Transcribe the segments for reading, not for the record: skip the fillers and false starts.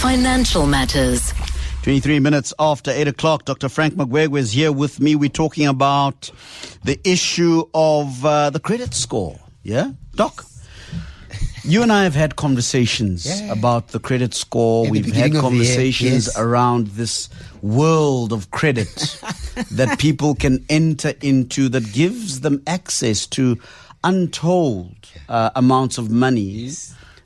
Financial Matters. 23 minutes after 8 o'clock, Dr. Frank Magwegwe is here with me. We're talking about the issue of the credit score. Yeah? Doc? You and I have had conversations about the credit score. We've had conversations around this world of credit that people can enter into that gives them access to untold amounts of money.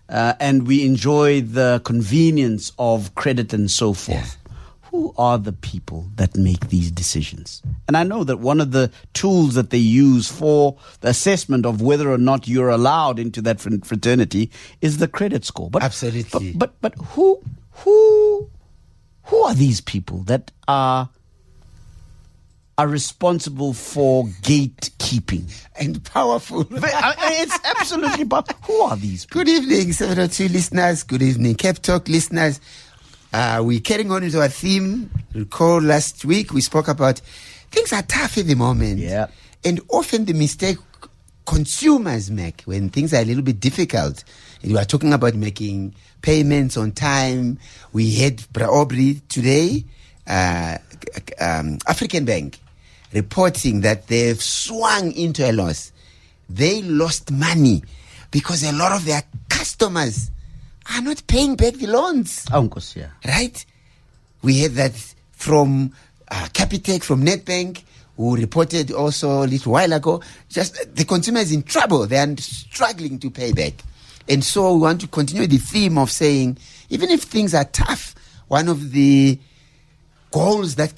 And we enjoy the convenience of credit and so forth. Who are the people that make these decisions? And I know that one of the tools that they use for the assessment of whether or not you're allowed into that fraternity is the credit score. But, absolutely. But who are these people that are responsible for gatekeeping? And powerful. It's absolutely powerful. Who are these people? Good evening, 702 listeners. Good evening, Cape Talk listeners. We're carrying on with our theme. Recall last week we spoke about things are tough at the moment. Yeah. And often the mistake consumers make when things are a little bit difficult. And we are talking about making payments on time. We had Bra Aubrey today, African Bank, reporting that they've swung into a loss. They lost money because a lot of their customers are not paying back the loans. Right? We had that from Capitec, from Nedbank, who reported also a little while ago. Just the consumer is in trouble. They are struggling to pay back. And so we want to continue the theme of saying, even if things are tough, one of the goals that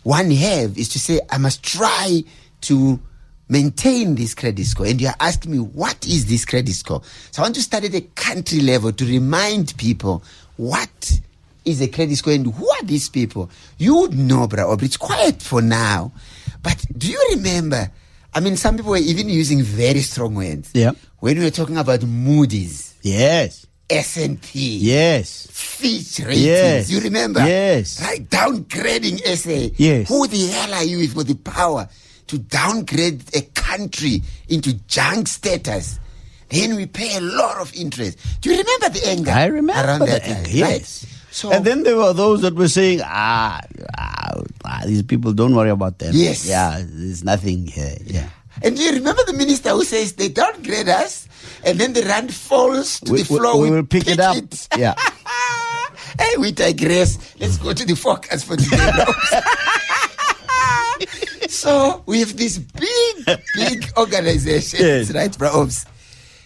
one have is to say, I must try to maintain this credit score. And you're asking me, what is this credit score? So I want to start at a country level to remind people what is a credit score and who are these people. You would know, Bra Aubrey, it's quiet for now. But do you remember, some people were even using very strong words. Yeah. When we were talking about Moody's. Yes. S&P. Yes. Fitch ratings. Yes. You remember? Yes. Right, downgrading SA. Yes. Who the hell are you with for the power to downgrade a country into junk status? Then we pay a lot of interest. Do you remember the anger? I remember around that the anger, time, yes. Right? So, and then there were those that were saying, these people, don't worry about them. Yes. Yeah, there's nothing here. Yeah. And do you remember the minister who says they downgrade us and then the rand falls to the floor? We will pick it up. Yeah. Hey, we digress. Let's go to the focus for today. So we have these big organizations, right, bro?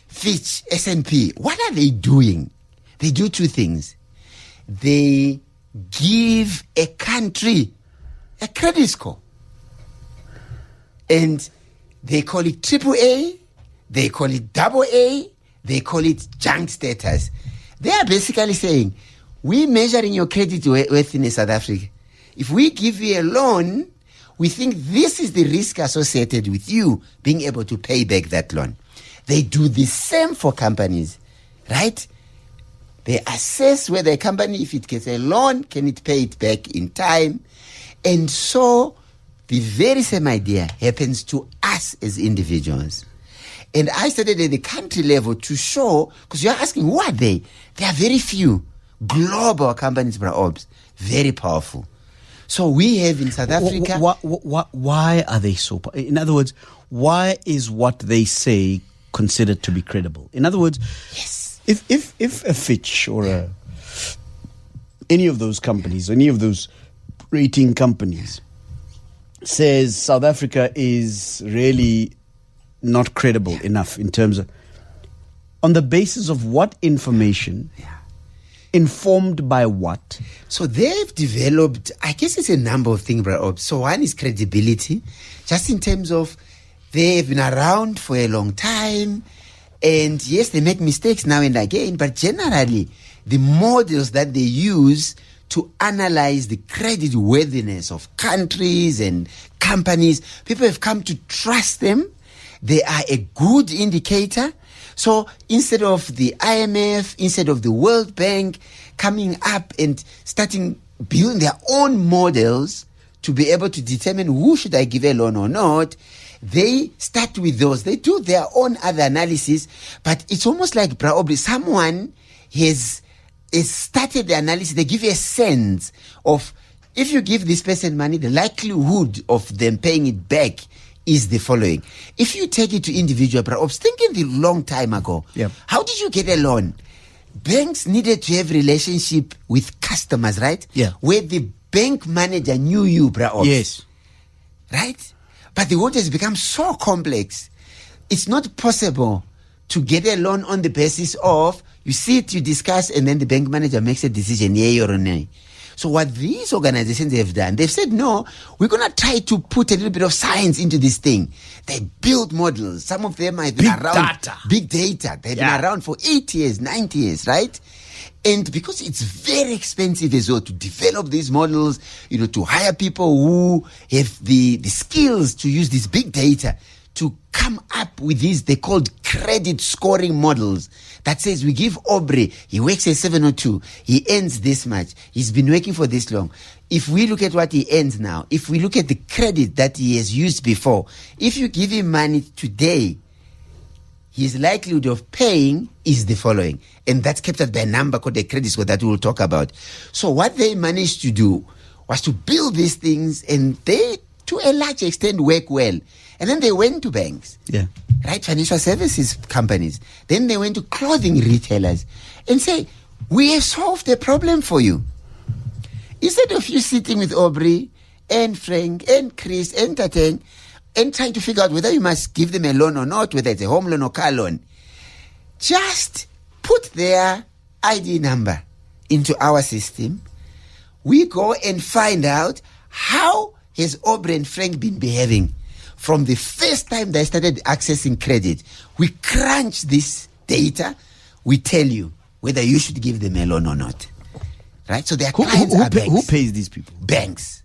Fitch, S&P. What are they doing? They do two things. They give a country a credit score. And they call it AAA, they call it AA, they call it junk status. They are basically saying, we're measuring your credit worth in South Africa. If we give you a loan, we think this is the risk associated with you being able to pay back that loan. They do the same for companies, right? They assess whether a company, if it gets a loan, can it pay it back in time? And so the very same idea happens to us as individuals. And I started at the country level to show, because you're asking, who are they? There are very few global companies, Obs, very powerful. So we have in South Africa... Why are they so powerful? In other words, why is what they say considered to be credible? In other words, yes. If a Fitch or any of those companies, any of those rating companies says South Africa is really not credible enough in terms of, on the basis of what information, informed by what? So they've developed, I guess it's a number of things, bro. So one is credibility, just in terms of they've been around for a long time, and yes, they make mistakes now and again, but generally the models that they use to analyze the credit worthiness of countries and companies, people have come to trust them. They are a good indicator. So instead of the IMF, instead of the World Bank coming up and starting building their own models to be able to determine who should I give a loan or not, they start with those. They do their own other analysis, but it's almost like probably someone has it started the analysis. They give you a sense of, if you give this person money, the likelihood of them paying it back is the following. If you take it to individual, perhaps thinking the long time ago, how did you get a loan? Banks needed to have relationship with customers, right? Yeah. Where the bank manager knew you, perhaps. Yes. Right? But the world has become so complex. It's not possible to get a loan on the basis of, you sit, you discuss, and then the bank manager makes a decision, yay or nay. So what these organizations have done, they've said, no, we're going to try to put a little bit of science into this thing. They build models. Some of them have been around. Big data. They've been around for 8 years, 9 years, right? And because it's very expensive as well to develop these models, to hire people who have the skills to use this big data to come up with these, they're called credit scoring models that says, we give Aubrey, he works at 702, he earns this much, he's been working for this long. If we look at what he earns now, if we look at the credit that he has used before, if you give him money today, his likelihood of paying is the following. And that's captured by a number called the credit score that we will talk about. So what they managed to do was to build these things, and they, to a large extent, work well. And then they went to banks, right? Financial services companies. Then they went to clothing retailers and say, we have solved the problem for you. Instead of you sitting with Aubrey and Frank and Chris and Tateng and trying to figure out whether you must give them a loan or not, whether it's a home loan or car loan, just put their ID number into our system. We go and find out how has Aubrey and Frank been behaving from the first time they started accessing credit. We crunch this data. We tell you whether you should give them a loan or not. Right? So their clients are banks. Who pays these people? Banks.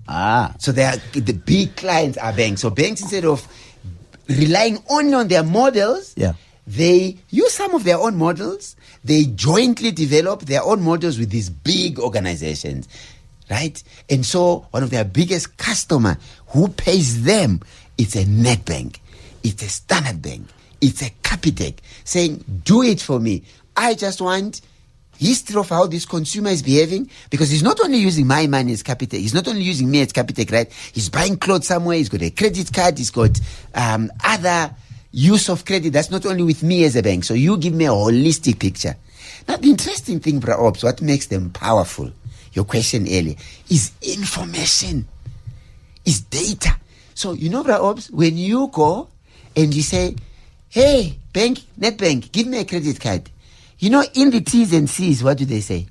So the big clients are banks. So banks, instead of relying only on their models, they use some of their own models. They jointly develop their own models with these big organizations. Right? And so one of their biggest customer who pays them, it's a Nedbank, it's a Standard Bank, it's a Capitec, saying, do it for me. I just want history of how this consumer is behaving, because he's not only using my money as Capitec, he's not only using me as Capitec, right? He's buying clothes somewhere, he's got a credit card, he's got other use of credit that's not only with me as a bank. So you give me a holistic picture. Now, the interesting thing, Bra Ops, what makes them powerful, your question earlier, is information, is data. So, Bra Ops, when you go and you say, hey, bank, Nedbank, give me a credit card. In the T's and C's, what do they say?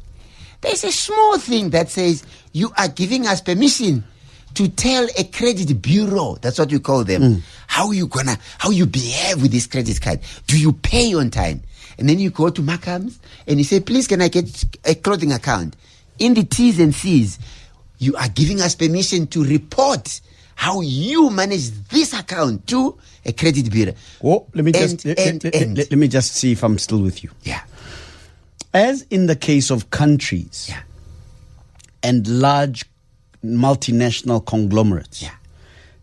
There's a small thing that says, you are giving us permission to tell a credit bureau, that's what you call them, how you behave with this credit card. Do you pay on time? And then you go to Markham's and you say, please, can I get a clothing account? In the T's and C's, you are giving us permission to report how you manage this account to a credit bureau. Oh, let me just see if I'm still with you. Yeah. As in the case of countries and large multinational conglomerates,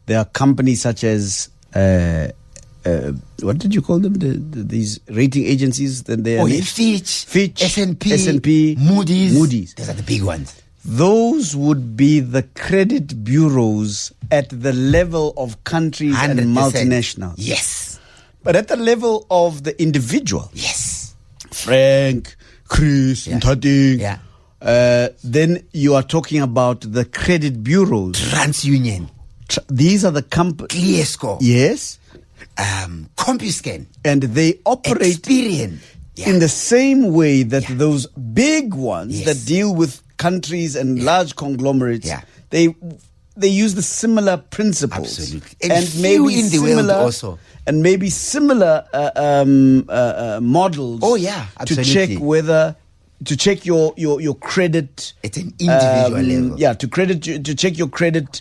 there are companies such as what did you call them? These rating agencies. Then they are Fitch, S&P, Moody's. Those are the big ones. Those would be the credit bureaus at the level of countries 100%. And multinationals. Yes. But at the level of the individual. Yes. Frank, Chris, Tateng. Then you are talking about the credit bureaus. TransUnion. These are the companies. ClearScore. Yes. CompuScan. And they operate Experian. In the same way that those big ones that deal with countries and large conglomerates, they use the similar principles. Absolutely. And maybe in the world also. And maybe similar models. Oh, yeah, absolutely. To check your credit at an individual level. Yeah, to check your credit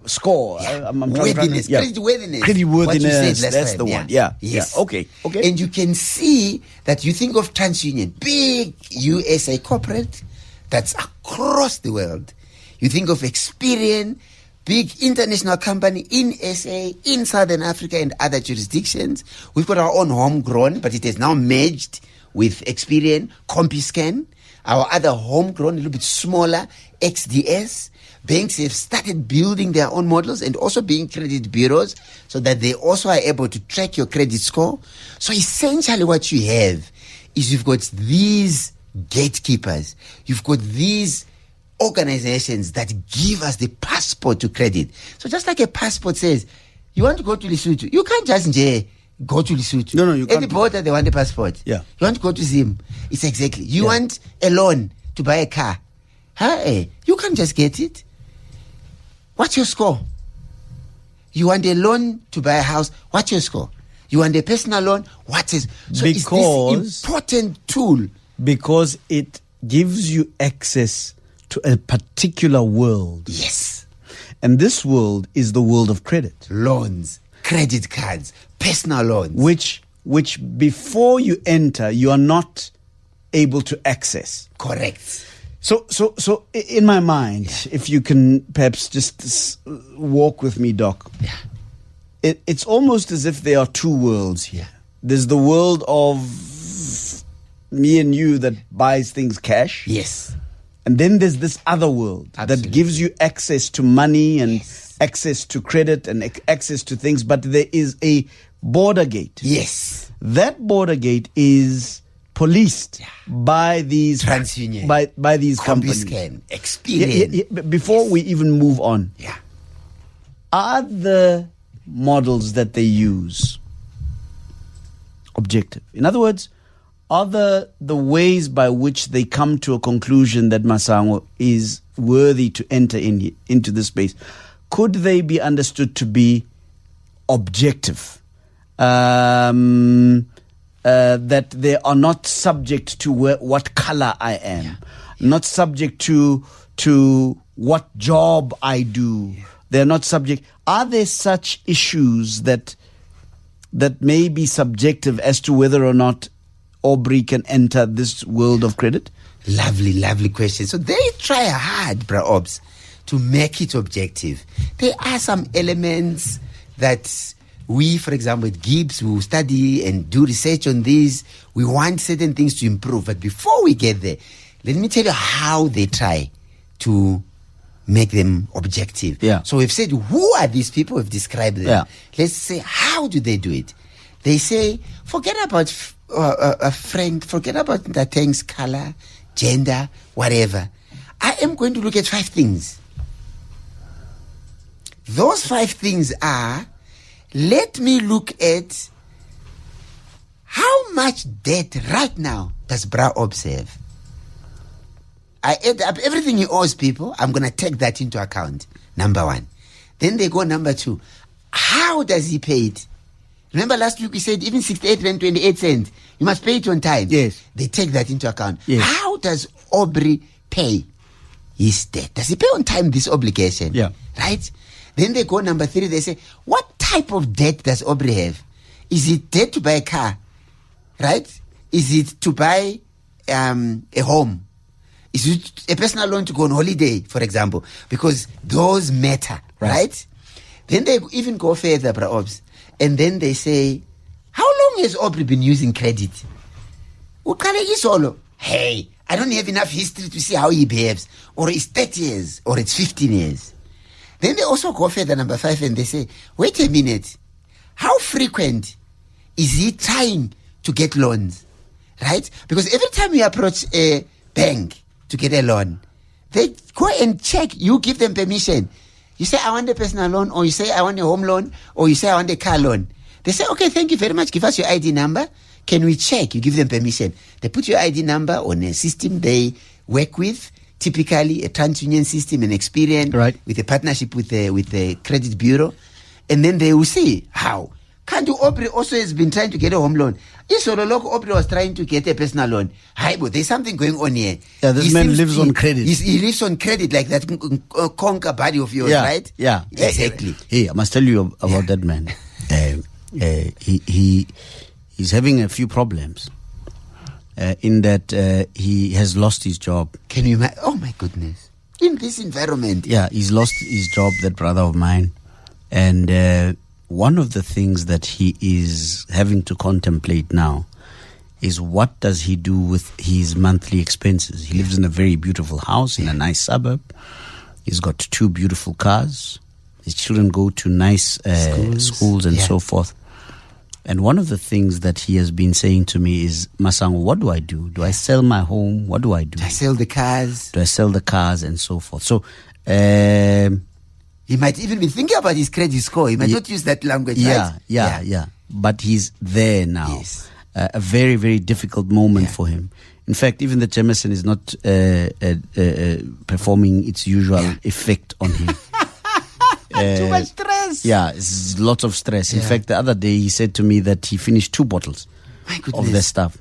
score. Creditworthiness. Creditworthiness. That's the one. Yeah. Yes. Yeah. Okay. And you can see that you think of TransUnion, big USA corporate that's across the world. You think of Experian, big international company in SA, in Southern Africa and other jurisdictions. We've got our own homegrown, but it has now merged with Experian, CompuScan. Our other homegrown, a little bit smaller, XDS. Banks have started building their own models and also being credit bureaus so that they also are able to track your credit score. So essentially what you have is you've got these gatekeepers. You've got these organizations that give us the passport to credit. So just like a passport says, you want to go to Lesotho, you can't just go to Lesotho. No, you can't. At the border, they want a passport. Yeah. You want to go to Zim. It's exactly. You want a loan to buy a car. You can't just get it. What's your score? You want a loan to buy a house. What's your score? You want a personal loan. What is? So it's this important tool. Because it gives you access to a particular world. Yes. And this world is the world of credit. Loans, credit cards, personal loans. Which before you enter, you are not able to access. Correct. So in my mind, if you can perhaps just walk with me, Doc. Yeah. It's almost as if there are two worlds here. There's the world of me and you that buys things cash. Yes. And then there's this other world that gives you access to money and access to credit and access to things. But there is a border gate. Yes. That border gate is policed by these TransUnion, by these companies. CompuScan, Experian. Before we even move on, Yeah. are the models that they use objective? In other words, are the ways by which they come to a conclusion that Masango is worthy to enter into this space, could they be understood to be objective? That they are not subject to what color I am, not subject to what job I do. They're not subject. Are there such issues that may be subjective as to whether or not Aubrey can enter this world of credit? Lovely question. So they try hard, Bra Obs, to make it objective. There are some elements that we, for example, at GIBS, will study and do research on these. We want certain things to improve. But before we get there, let me tell you how they try to make them objective. Yeah. So we've said, who are these people? We've described them. Yeah. Let's say, how do they do it? They say, forget about Frank, forget about the things, color, gender, whatever. I am going to look at 5 things. Those 5 things are, let me look at how much debt right now does Bra observe. I add up everything he owes people. I'm going to take that into account. Number 1. Then they go number 2. How does he pay it? Remember last week we said even 68 Rand 28 cents. You must pay it on time. Yes. They take that into account. Yes. How does Aubrey pay his debt? Does he pay on time this obligation? Yeah. Right? Then they go number 3. They say, what type of debt does Aubrey have? Is it debt to buy a car? Right? Is it to buy a home? Is it a personal loan to go on holiday, for example? Because those matter, right? Then they even go further, perhaps. And then they say, how long has Aubrey been using credit? Hey, I don't have enough history to see how he behaves. Or it's 30 years, or it's 15 years. Then they also go further, number 5, and they say, wait a minute. How frequent is he trying to get loans? Right? Because every time you approach a bank to get a loan, they go and check. You give them permission. You say, I want a personal loan, or you say, I want a home loan, or you say, I want a car loan. They say, okay, thank you very much. Give us your ID number. Can we check? You give them permission. They put your ID number on a system they work with, typically a TransUnion system and Experian, right, with a partnership with the credit bureau. And then they will see how. Kandu Aubrey also has been trying to get a home loan. Isololoko Aubrey was trying to get a personal loan. Hi, but there's something going on here. Yeah, this man lives on credit. He lives on credit like that conquer body of yours, right? Yeah, exactly. Hey, I must tell you about that man. He's having a few problems. In that he has lost his job. Can you imagine? Oh my goodness! In this environment, yeah, he's lost his job. That brother of mine, and one of the things that he is having to contemplate now is what does he do with his monthly expenses? He lives in a very beautiful house in a nice suburb. He's got 2 beautiful cars. His children go to nice schools and so forth. And one of the things that he has been saying to me is, Masango, what do I do? Do I sell my home? What do I do? Do I sell the cars? Do I sell the cars and so forth? So he might even be thinking about his credit score. He might not use that language, right? Yeah. But he's there now. Yes. A very, very difficult moment for him. In fact, even the Jameson is not performing its usual effect on him. Too much stress. Yeah, it's lots of stress. In fact, the other day he said to me that he finished 2 bottles of the stuff.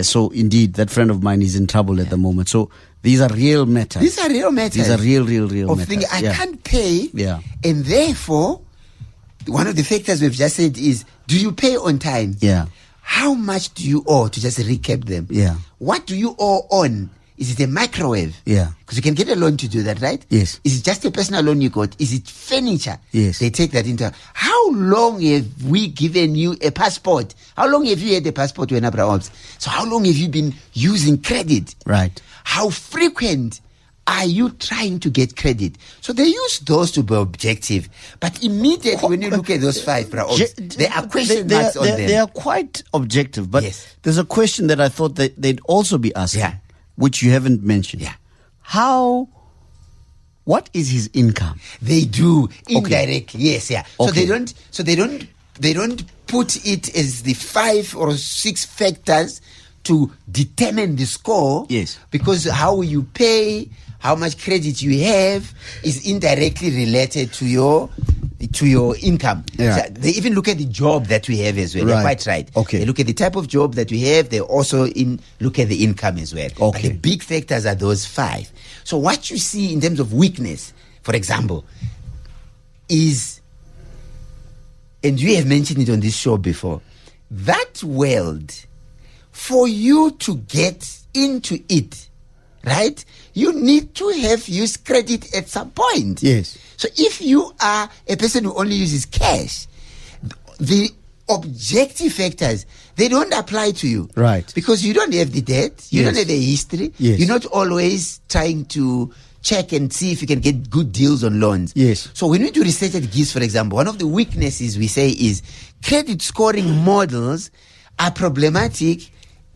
So indeed, that friend of mine is in trouble at the moment. So these are real matters. These are real matters. These are real matters. Thinking, I can't pay. Yeah. And therefore, one of the factors we've just said is, do you pay on time? Yeah. How much do you owe, to just recap them? Yeah. What do you owe on? Is it a microwave? Yeah. Because you can get a loan to do that, right? Yes. Is it just a personal loan you got? Is it furniture? Yes. They take that into. How long have we given you a passport? How long have you had a passport when Abrahams? So how long have you been using credit? Right. How frequent are you trying to get credit? So they use those to be objective. But immediately when you look at those 5, there are question marks on them. They are quite objective. But there's a question that I thought that they'd also be asking. Yeah. Which you haven't mentioned. Yeah. What is his income? They do indirectly. Yes, yeah. Okay. So they don't put it as the 5 or 6 factors to determine the score. Yes. Because how you pay, how much credit you have is indirectly related to your income. Yeah. So they even look at the job that we have as well. They're quite right. Okay. They look at the type of job that we have. They also look at the income as well. Okay. But the big factors are those 5. So what you see in terms of weakness, for example, is, and we have mentioned it on this show before, that world, for you to get into it, right, you need to have used credit at some point. Yes. So if you are a person who only uses cash, the objective factors, they don't apply to you. Right. Because you don't have the debt, you don't have the history, Yes. you're not always trying to check and see if you can get good deals on loans. Yes. So when we do research at GIBS, for example, one of the weaknesses we say is credit scoring models are problematic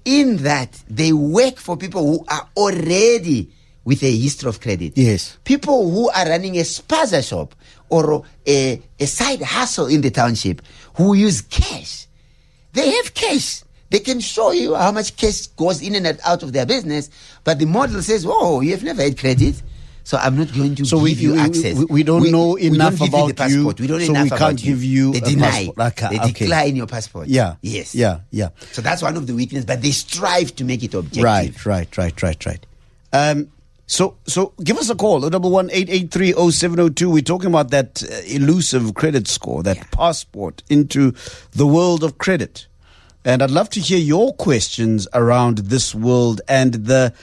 in that they work for people who are already with a history of credit. Yes. People who are running a spaza shop or a side hustle in the township who use cash. They have cash. They can show you how much cash goes in and out of their business, but the model says, oh, you have never had credit, so I'm not going to give you access. We don't know enough about the passport. We don't know so enough we can't about give you They a deny. passport. They decline your passport. Yeah. Yes. Yeah. So that's one of the weaknesses, but they strive to make it objective. Right. So give us a call, 011-883-0702. We're talking about that elusive credit score, that passport into the world of credit. And I'd love to hear your questions around this world and the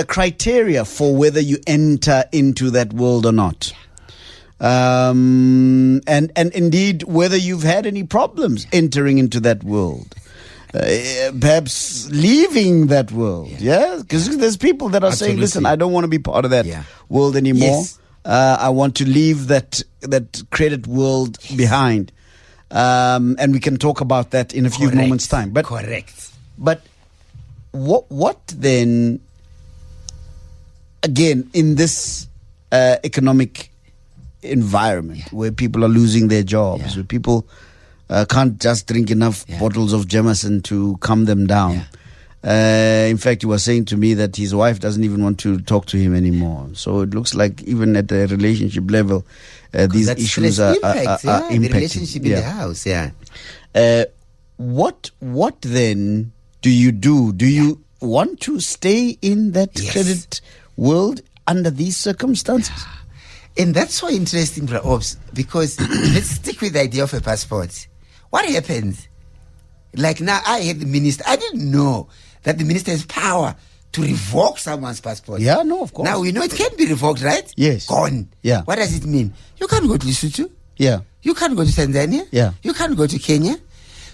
criteria for whether you enter into that world or not. And indeed, whether you've had any problems entering into that world. Perhaps leaving that world, because there's people that are saying, listen, I don't want to be part of that world anymore. Yes. I want to leave that credit world behind. And we can talk about that in a few moments' time. But what then, again, in this economic environment where people are losing their jobs, where people can't just drink enough bottles of Jameson to calm them down. In fact, he was saying to me that his wife doesn't even want to talk to him anymore. So it looks like even at the relationship level, these issues are impacting. The relationship in the house, What then do you do? Do you want to stay in that credit world under these circumstances? And that's so interesting, Bra Ops, because let's stick with the idea of a passport. What happens? Like now, I had the minister. I didn't know that the minister has power to revoke someone's passport. Yeah, no, of course. Now we know it can be revoked, right? Yes. Gone. Yeah. What does it mean? You can't go to Lesotho. Yeah. You can't go to Tanzania. Yeah. You can't go to Kenya.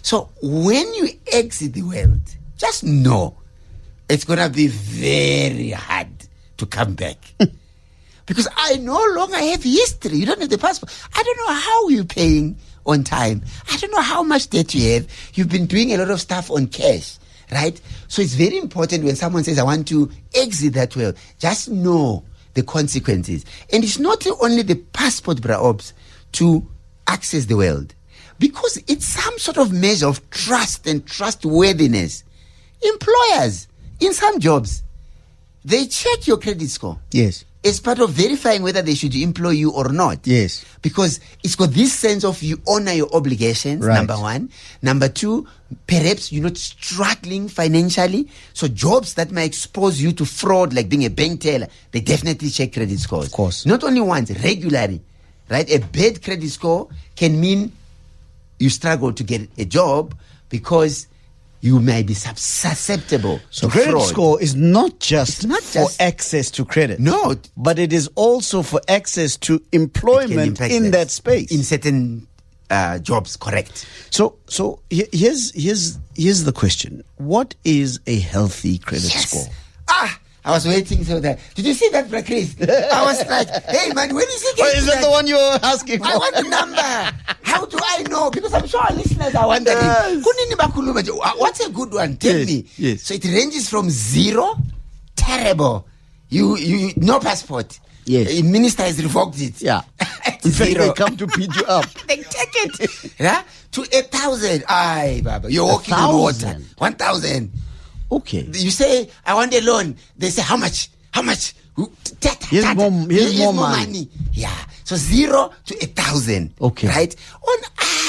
So when you exit the world, just know it's going to be very hard to come back. Because I no longer have history. You don't have the passport. I don't know how you're paying on time. I don't know how much debt you have. You've been doing a lot of stuff on cash, right? So it's very important when someone says, I want to exit that world, just know the consequences. And it's not only the passport, Braobs, to access the world. Because it's some sort of measure of trust and trustworthiness. Employers, in some jobs, they check your credit score. Yes. As part of verifying whether they should employ you or not. Yes. Because it's got this sense of you honor your obligations, right. Number one. Number two, perhaps you're not struggling financially. So jobs that might expose you to fraud, like being a bank teller, they definitely check credit scores. Of course. Not only once, regularly. Right? A bad credit score can mean you struggle to get a job because you may be susceptible so to credit fraud. score is not just for access to credit. No. But it is also for access to employment in that space. In certain jobs, correct. So here's the question. What is a healthy credit score? I was waiting so that. Did you see that, Chris? I was like, hey man, when is he getting Is that the one you were asking for? I want the number. How do I know? Because I'm sure our listeners are wondering. What's a good one? Tell me. Yes. So it ranges from 0, terrible. You no passport. Yes. The minister has revoked it. Yeah. In fact, they come to beat you up. They take it. Yeah? To 8,000. Aye, Baba. You're walking on water. 1,000. Okay. You say, I want a loan. They say, how much? How much? Here's more money. Yeah. So 0 to 1,000. Okay. Right? On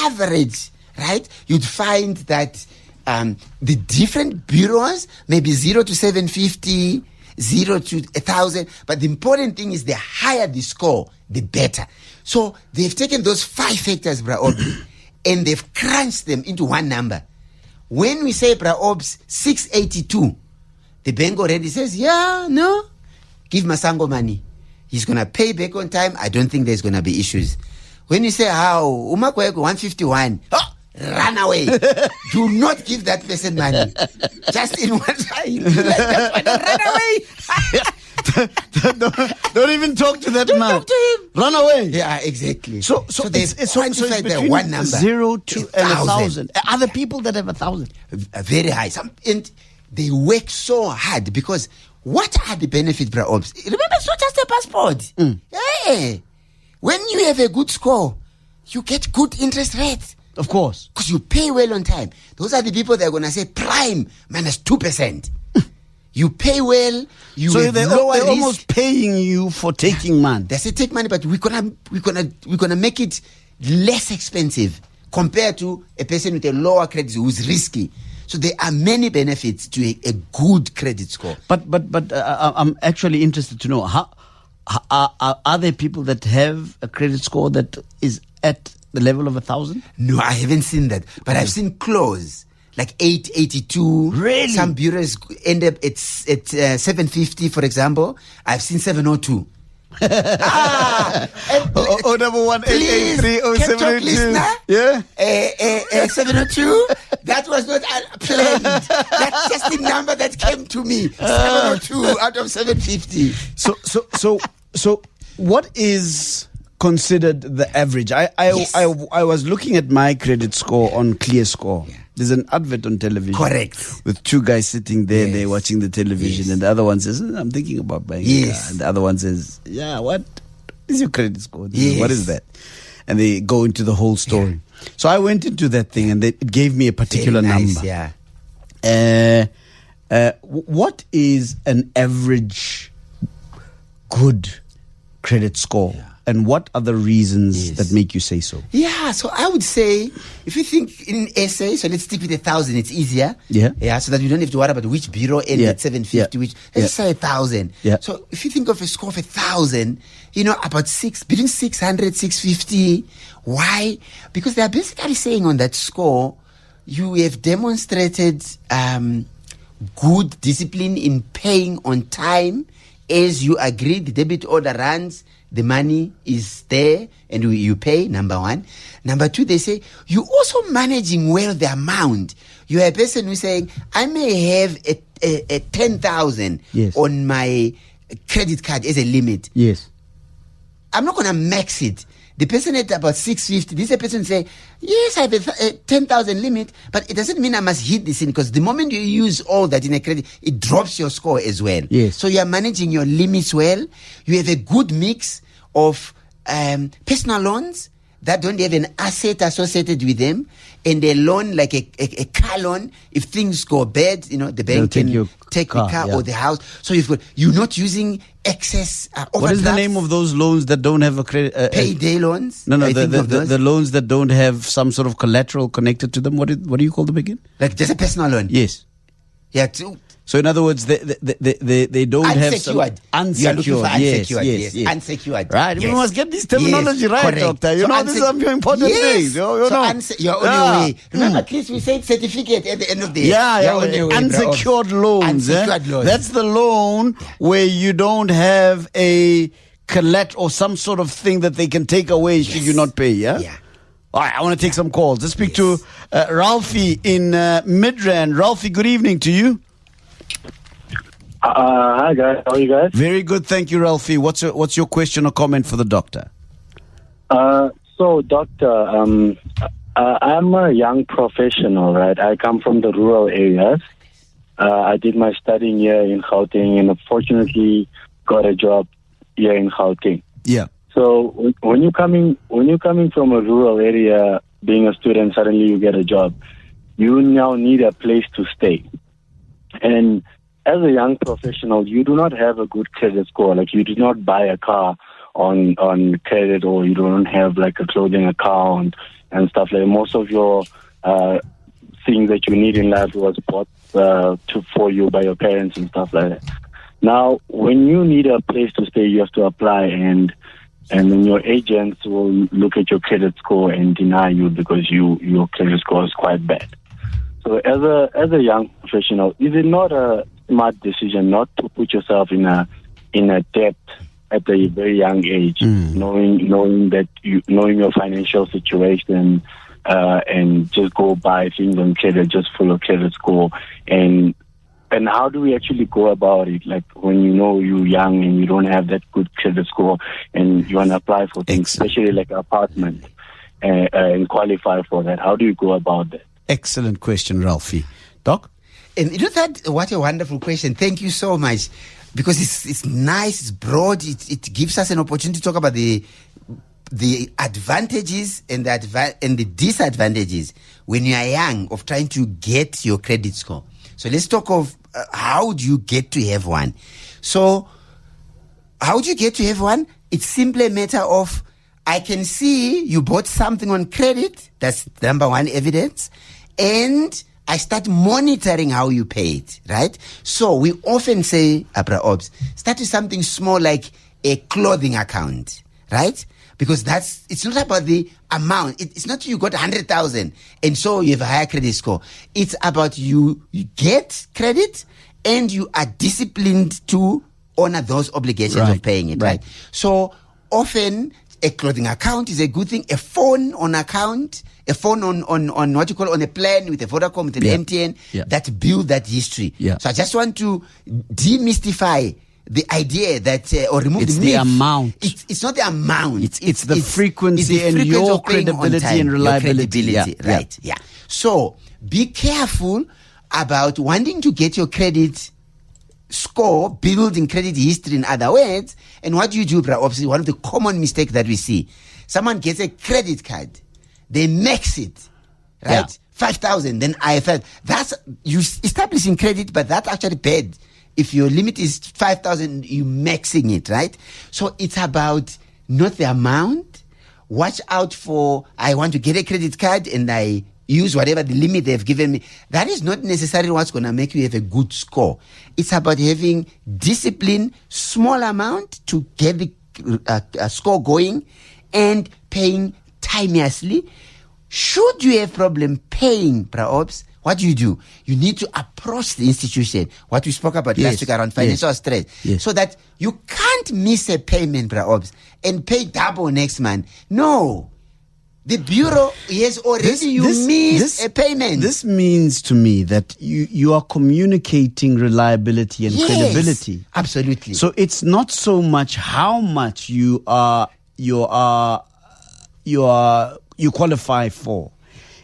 average, right, you'd find that the different bureaus, maybe 0 to 750, 0 to 1,000. But the important thing is the higher the score, the better. So they've taken those 5 factors, Braobs, and they've crunched them into one number. When we say, Braobs, 682, the bank already says, yeah, no, give Masango money. He's going to pay back on time. I don't think there's going to be issues. When you say, how, Magwegwe 151, run away. Do not give that person money. Just in one time. Run away. Don't even talk to that Don't man. talk to him. Run away. Yeah, exactly. So they've quantified that one number. 0 to 1,000. Are there people that have 1,000? Very high. And they work so hard because what are the benefits, Braobs? Remember, it's not just a passport. Yeah. When you have a good score, you get good interest rates. Of course. Because you pay well on time. Those are the people that are going to say prime minus 2%. You pay well. So they're almost paying you for taking money. They say take money, but we're gonna make it less expensive compared to a person with a lower credit who's risky. So there are many benefits to a good credit score. But I'm actually interested to know how are there people that have a credit score that is at the level of 1,000? No, I haven't seen that, but I've seen close. Like 882. Really? Some bureaus end up at 750, for example. I've seen 702. Number 1 883 Yeah. 702. That was not planned. That's just the number that came to me. 702 out of 750. So what is considered the average? I was looking at my credit score on ClearScore. Yeah. There's an advert on television. Correct. With 2 guys sitting there, they're watching the television, and the other one says, I'm thinking about buying a car. And the other one says, yeah, what is your credit score? What is that? And they go into the whole story. Yeah. So I went into that thing, and it gave me a particular number. Yeah. What is an average good credit score? Yeah. And what are the reasons that make you say so? Yeah, so I would say, if you think in SA, so let's stick with 1,000, it's easier. Yeah. So that you don't have to worry about which bureau ended at 750, let's say 1,000. Yeah. So if you think of a score of 1,000, about between 600, 650. Why? Because they are basically saying on that score, you have demonstrated good discipline in paying on time as you agreed, the debit order runs, the money is there and you pay, number one. Number two, they say, you're also managing well the amount. You're a person who's saying, I may have a 10,000 on my credit card as a limit. Yes. I'm not going to max it. The person at about 650, this person say, yes, I have a 10,000 limit, but it doesn't mean I must hit this in, because the moment you use all that in a credit, it drops your score as well. Yes. So you are managing your limits well. You have a good mix of personal loans that don't have an asset associated with them, and a loan like a car loan. If things go bad, the bank can take the car or the house. So you're not using excess overdrafts. What is the name of those loans that don't have a credit? Payday loans? No, the loans that don't have some sort of collateral connected to them. What do you call them again? Like just a personal loan? Yes. Yeah. So in other words, they don't have some unsecured. Yes. Unsecured. Right. Yes. We must get this terminology right, correct. doctor. These are very important things. You're on your way. Remember, at least we said certificate at the end of the year. Unsecured loans. Unsecured loans. That's the loan where you don't have a collect or some sort of thing that they can take away should you not pay. Yeah. All right, I want to take some calls. Let's speak to Ralphie in Midrand. Ralphie, good evening to you. Hi guys, how are you guys? Very good, thank you, Ralphie. What's your question or comment for the doctor? So, doctor, I'm a young professional, right? I come from the rural areas. I did my studying here in Gauteng, and unfortunately got a job here in Gauteng. Yeah. So when you're coming from a rural area, being a student, suddenly you get a job. You now need a place to stay, and as a young professional, you do not have a good credit score. Like, you did not buy a car on credit, or you don't have like a clothing account and stuff like that. Most of your things that you need in life was bought for you by your parents and stuff like that. Now, when you need a place to stay, you have to apply, and then your agents will look at your credit score and deny you because your credit score is quite bad. So as a young professional, is it not a smart decision not to put yourself in a debt at a very young age, knowing your financial situation, and just go buy things on credit just full of credit score? And how do we actually go about it? Like, when you're young and you don't have that good credit score and you want to apply for things, especially like an apartment, and qualify for that, how do you go about that? Excellent question, Ralphie. Doc? And what a wonderful question. Thank you so much. Because it's nice, it's broad, it gives us an opportunity to talk about the advantages and the disadvantages when you are young of trying to get your credit score. So let's talk of how do you get to have one. So how do you get to have one? It's simply a matter of, I can see you bought something on credit. That's number one evidence. And I start monitoring how you pay it, right? So we often say, Abra Obs, start with something small like a clothing account, right? Because it's not about the amount. It's not you got 100,000 and so you have a higher credit score. It's about you get credit and you are disciplined to honor those obligations of paying it, right? So often a clothing account is a good thing. A phone on account, a phone on what you call on a plan with a Vodacom, with an MTN, that build that history. Yeah. So I just want to demystify the idea that, or remove the myth. It's the amount. It's not the amount. It's the frequency and your credibility and reliability. Right. Yeah. So be careful about wanting to get your credit score, building credit history, in other words. And what do you do, bro? Obviously, one of the common mistakes that we see, someone gets a credit card, they max it, right? Yeah. 5,000, then IFL. That's you establishing credit, but that's actually bad. If your limit is 5,000, you maxing it, right? So it's about not the amount. Watch out for, I want to get a credit card and I use whatever the limit they've given me. That is not necessarily what's going to make you have a good score. It's about having discipline, small amount to get the score going, and paying timeously. Should you have problem paying, perhaps, what do? You need to approach the institution, what we spoke about last week around financial stress, so that you can't miss a payment, Obs, and pay double next month. No. The bureau has already missed a payment. This means to me that you are communicating reliability and credibility. Absolutely. So it's not so much how much you qualify for.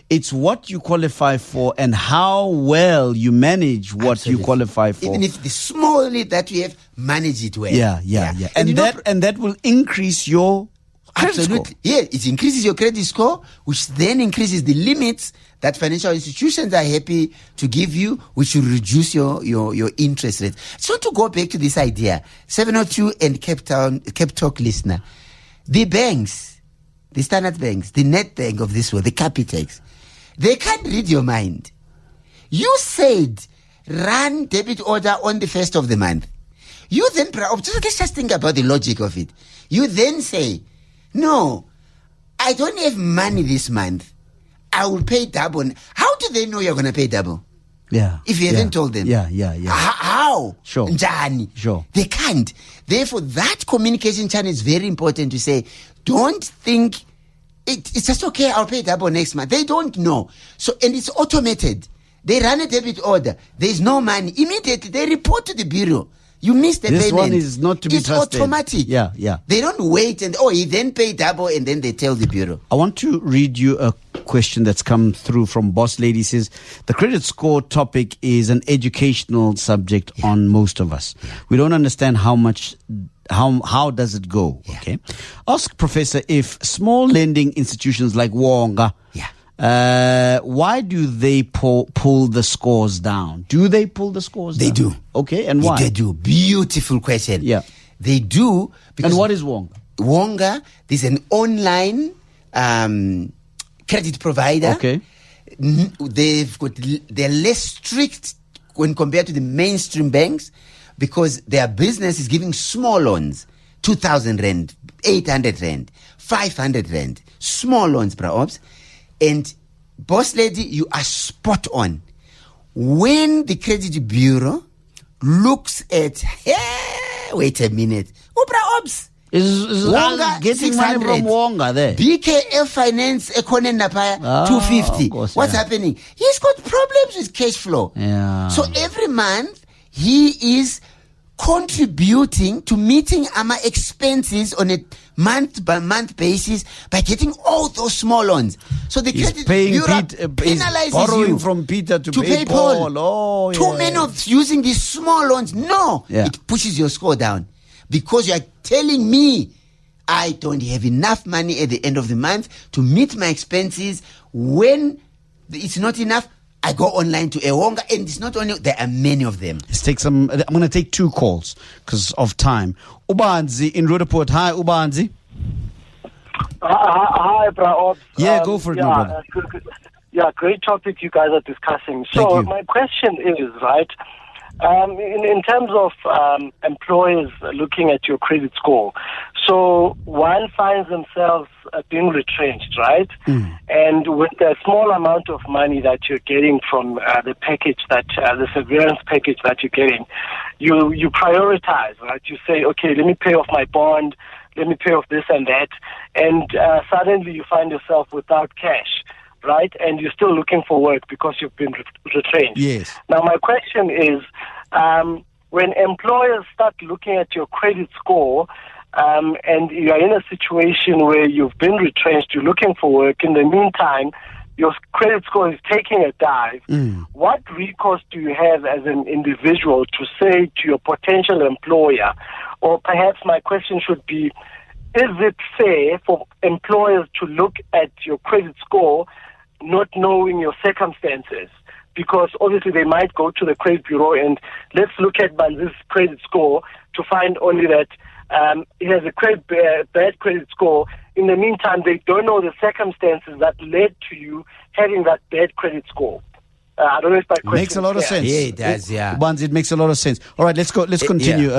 It's what you qualify for and how well you manage what you qualify for. Even if the small that you have, manage it well. Yeah. And that will increase your absolutely. Yeah, it increases your credit score, which then increases the limits that financial institutions are happy to give you, which will reduce your interest rate. So to go back to this idea, 702 and Cape Talk listener, the banks, the Standard Banks, the Nedbank of this world, the Capitex, they can't read your mind. You said run debit order on the 1st of the month. You then, let's just think about the logic of it. You then say, no, I don't have money this month. I will pay double. How do they know you're going to pay double? Yeah. If you haven't told them. Yeah. How? Sure. Njani? Sure. They can't. Therefore, that communication channel is very important to say, don't think it's just okay, I'll pay double next month. They don't know. So, and it's automated. They run a debit order. There's no money. Immediately, they report to the bureau. You missed the payment. This one is not to be trusted. It's automatic. Yeah. They don't wait and, he then pay double and then they tell the bureau. I want to read you a question that's come through from Boss Lady. Says, the credit score topic is an educational subject on most of us. We don't understand how does it go? Yeah. Okay. Ask Professor if small lending institutions like Wonga, why do they pull the scores down? Do they pull the scores down? They do. Okay, and why? They do. Beautiful question. Yeah. They do. And what is Wonga? Wonga is an online credit provider. Okay. They're less strict when compared to the mainstream banks because their business is giving small loans, 2,000 rand, 800 rand, 500 rand, small loans, perhaps. And Boss Lady, you are spot on. When the credit bureau looks at, wait a minute, Ops. Is Wonga getting money from Wonga there? BKF Finance Ekonenapaya 250. Course, What's happening? He's got problems with cash flow. Yeah. So every month he is contributing to meeting our expenses on a month-by-month basis by getting all those small loans. So the credit bureau penalizes borrowing you from Peter to pay Paul. Oh, too many of using these small loans. No, it pushes your score down because you are telling me I don't have enough money at the end of the month to meet my expenses. When it's not enough, I go online to Ewonga, and it's not only, there are many of them. Let's take some. I'm going to take two calls because of time. Ubanzi in Rudaport. Hi, Ubanzi. Hi, Bra. Yeah, go for it, my brother. Great topic you guys are discussing. So my question is, right, in terms of employers looking at your credit score, so one finds themselves being retrenched, right? And with the small amount of money that you're getting from the package the severance package that you're getting, you prioritize, right? You say, okay, let me pay off my bond, let me pay off this and that, and suddenly you find yourself without cash, right? And you're still looking for work because you've been retrenched. Yes. Now, my question is, when employers start looking at your credit score, and you're in a situation where you've been retrenched, you're looking for work, in the meantime, your credit score is taking a dive, what recourse do you have as an individual to say to your potential employer? Or perhaps my question should be, is it fair for employers to look at your credit score not knowing your circumstances? Because obviously they might go to the credit bureau and let's look at Banzi's credit score to find only that he has a bad credit score. In the meantime, they don't know the circumstances that led to you having that bad credit score. I don't know if my question makes a lot of sense. Yeah, it does, yeah. Once it makes a lot of sense. All right, let's go. Let's continue,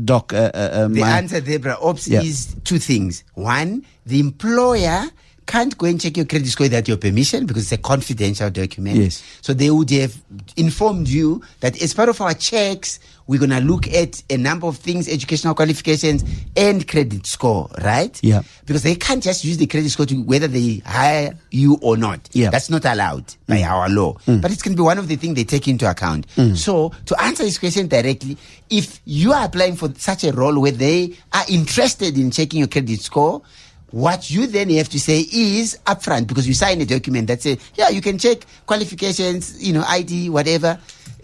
Doc. The answer, Deborah, is two things. One, the employer can't go and check your credit score without your permission because it's a confidential document. Yes. So they would have informed you that as part of our checks, we're going to look at a number of things, educational qualifications and credit score, right? Yeah. Because they can't just use the credit score to whether they hire you or not. Yeah. That's not allowed by our law. But it's going to be one of the things they take into account. So to answer this question directly, if you are applying for such a role where they are interested in checking your credit score, what you then have to say is upfront, because you sign a document that says, yeah, you can check qualifications, ID, whatever.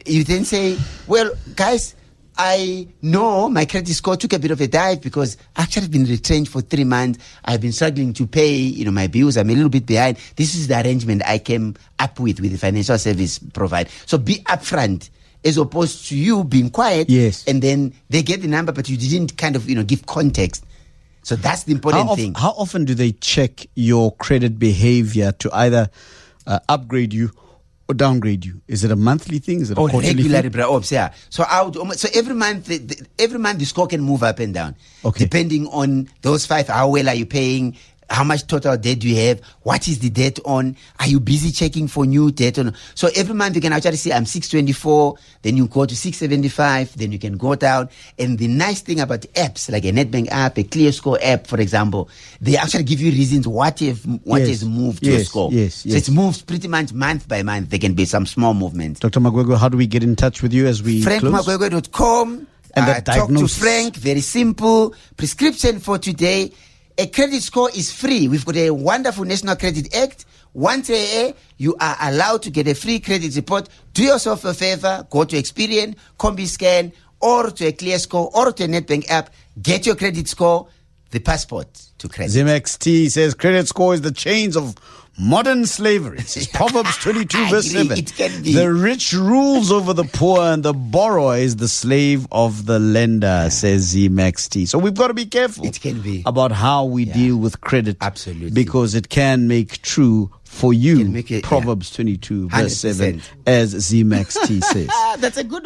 You then say, well, guys, I know my credit score took a bit of a dive because actually I've been retrenched for 3 months. I've been struggling to pay, my bills. I'm a little bit behind. This is the arrangement I came up with the financial service provider. So be upfront as opposed to you being quiet. Yes. And then they get the number, but you didn't kind of, give context. So that's the important thing. How often do they check your credit behavior to either upgrade you or downgrade you? Is it a monthly thing? Is it a quarterly regularly, thing? Yeah. So every month, the score can move up and down, depending on those 5. How well are you paying? How much total debt do you have? What is the debt on? Are you busy checking for new debt on? So every month you can actually see I'm 624, then you go to 675, then you can go down. And the nice thing about apps like a Nedbank app, a Clear Score app, for example, they actually give you reasons what has moved your score. So it moves pretty much month by month. There can be some small movements. Dr. Magwegwe, how do we get in touch with you as we close? FrankMagwegwe.com. And talk to Frank. Very simple. Prescription for today. A credit score is free. We've got a wonderful National Credit Act. Once a year, you are allowed to get a free credit report. Do yourself a favor. Go to Experian, CombiScan, or to a Clear Score, or to a Nedbank app. Get your credit score, the passport to credit. ZimXT says credit score is the chains of modern slavery. It's Proverbs 22 verse 7. It can be. The rich rules over the poor and the borrower is the slave of the lender, says ZimXT. So we've got to be careful. It can be. About how we deal with credit. Absolutely. Because it can make true for you It, Proverbs 22 verse 7, as ZimXT says. That's a good one.